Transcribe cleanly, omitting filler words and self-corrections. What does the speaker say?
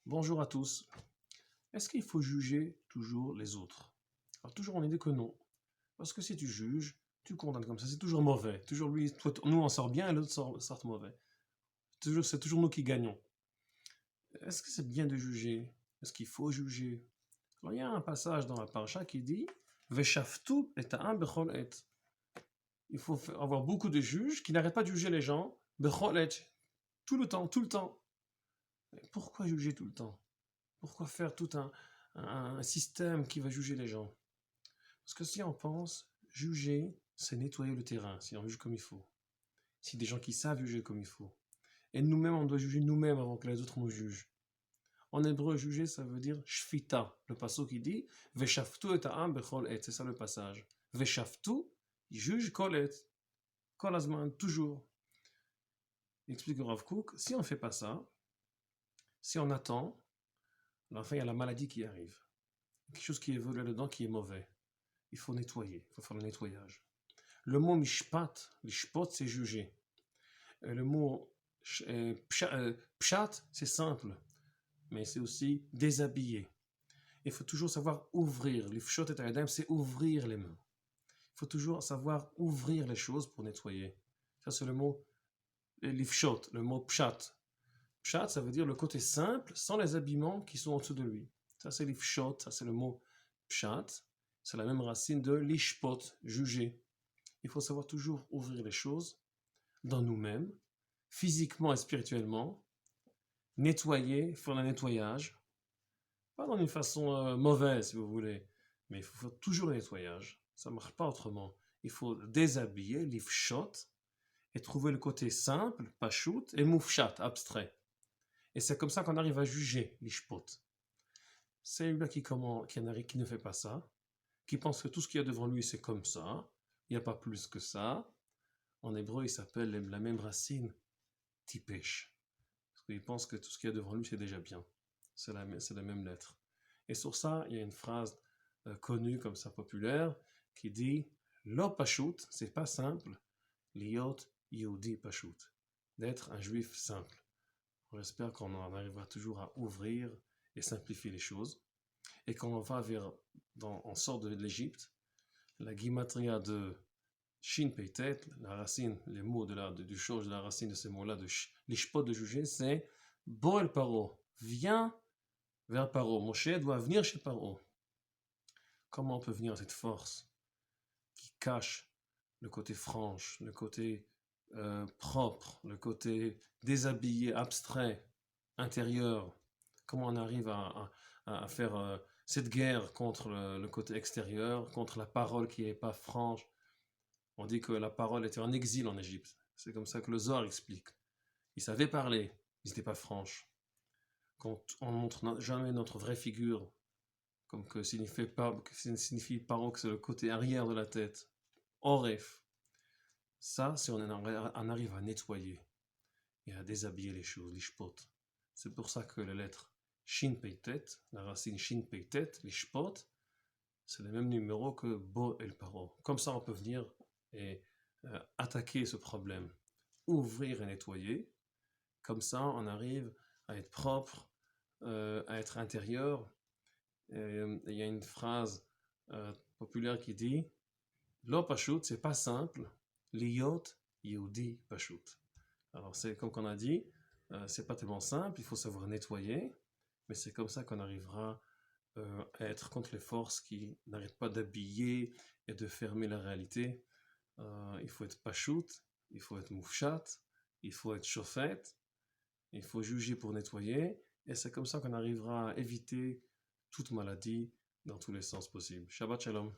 Bonjour à tous. Est-ce qu'il faut juger toujours les autres? Alors toujours on est dit que non. Parce que si tu juges, tu condamnes comme ça, c'est toujours mauvais. Toujours lui, toi, nous on sort bien et l'autre sort mauvais. C'est toujours nous qui gagnons. Est-ce que c'est bien de juger? Est-ce qu'il faut juger? Alors il y a un passage dans la paracha qui dit Veshaftu et ta'am bechol et. Il faut avoir beaucoup de juges qui n'arrêtent pas de juger les gens, bechol et, tout le temps, tout le temps. Mais pourquoi juger tout le temps? Pourquoi faire tout un système qui va juger les gens? Parce que si on pense, juger, c'est nettoyer le terrain, si on juge comme il faut. Si des gens qui savent juger comme il faut. Et nous-mêmes, on doit juger nous-mêmes avant que les autres nous jugent. En hébreu, juger, ça veut dire shfita. Le passage qui dit Veshaftu et ha'am bechol et. C'est ça le passage. Veshaftu, il juge kol et. Kol azman, toujours. Il explique au Rav Kook, si on ne fait pas ça, si on attend, à la fin, il y a la maladie qui arrive. Quelque chose qui évolue là-dedans qui est mauvais. Il faut nettoyer, il faut faire le nettoyage. Le mot mishpat, lishpot, c'est juger. Le mot pshat, c'est simple, mais c'est aussi déshabiller. Il faut toujours savoir ouvrir. Lifshot et ayadayim, c'est ouvrir les mains. Il faut toujours savoir ouvrir les choses pour nettoyer. Ça, c'est le mot lifshot, le mot pshat. Pshat, ça veut dire le côté simple, sans les habillements qui sont en dessous de lui. Ça, c'est lifshot, ça, c'est le mot pshat. C'est la même racine de lishpot, juger. Il faut savoir toujours ouvrir les choses dans nous-mêmes, physiquement et spirituellement, nettoyer, faire le nettoyage, pas dans une façon mauvaise si vous voulez, mais il faut faire toujours le nettoyage. Ça ne marche pas autrement. Il faut déshabiller, lifshot, et trouver le côté simple, pachout, et moufchat, abstrait. Et c'est comme ça qu'on arrive à juger l'ishpot. Celui-là qui ne fait pas ça, qui pense que tout ce qu'il y a devant lui c'est comme ça, il n'y a pas plus que ça. En hébreu, il s'appelle la même racine, tipesh. Parce qu'il pense que tout ce qu'il y a devant lui c'est déjà bien. C'est la même lettre. Et sur ça, il y a une phrase connue comme ça, populaire, qui dit Lo pashut, c'est pas simple, liot yehudi pashut, d'être un juif simple. On espère qu'on en arrivera toujours à ouvrir et simplifier les choses. Et quand on va on sort de l'Égypte, la guimatria de Shin Peitet, la racine, les mots du chose de la racine de ces mots-là, de l'ishpot de juger, c'est Boel Paro, viens vers Paro. Moshe doit venir chez Paro. Comment on peut venir à cette force qui cache le côté franche, le côté propre, le côté déshabillé, abstrait, intérieur? Comment on arrive à faire cette guerre contre le côté extérieur, contre la parole qui n'est pas franche? On dit que la parole était en exil en Égypte. C'est comme ça que le Zohar explique. Ils savaient parler, ils n'étaient pas franches. Quand on montre jamais notre vraie figure, comme que signifie paro que c'est le côté arrière de la tête, oref. Ça, c'est on arrive à nettoyer et à déshabiller les choses, l'ishpot. C'est pour ça que la lettre shin peitet, la racine shin peitet, l'ishpot, c'est le même numéro que bo el paro. Comme ça, on peut venir et attaquer ce problème, ouvrir et nettoyer. Comme ça, on arrive à être propre, à être intérieur. Il y a une phrase populaire qui dit Lo pashut, c'est pas simple, liot yehudi pashut. Alors, c'est comme qu'on a dit, c'est pas tellement simple, il faut savoir nettoyer, mais c'est comme ça qu'on arrivera à être contre les forces qui n'arrêtent pas d'habiller et de fermer la réalité. Il faut être pachout, il faut être moufchat, il faut être chauffette, il faut juger pour nettoyer, et c'est comme ça qu'on arrivera à éviter toute maladie dans tous les sens possibles. Shabbat shalom.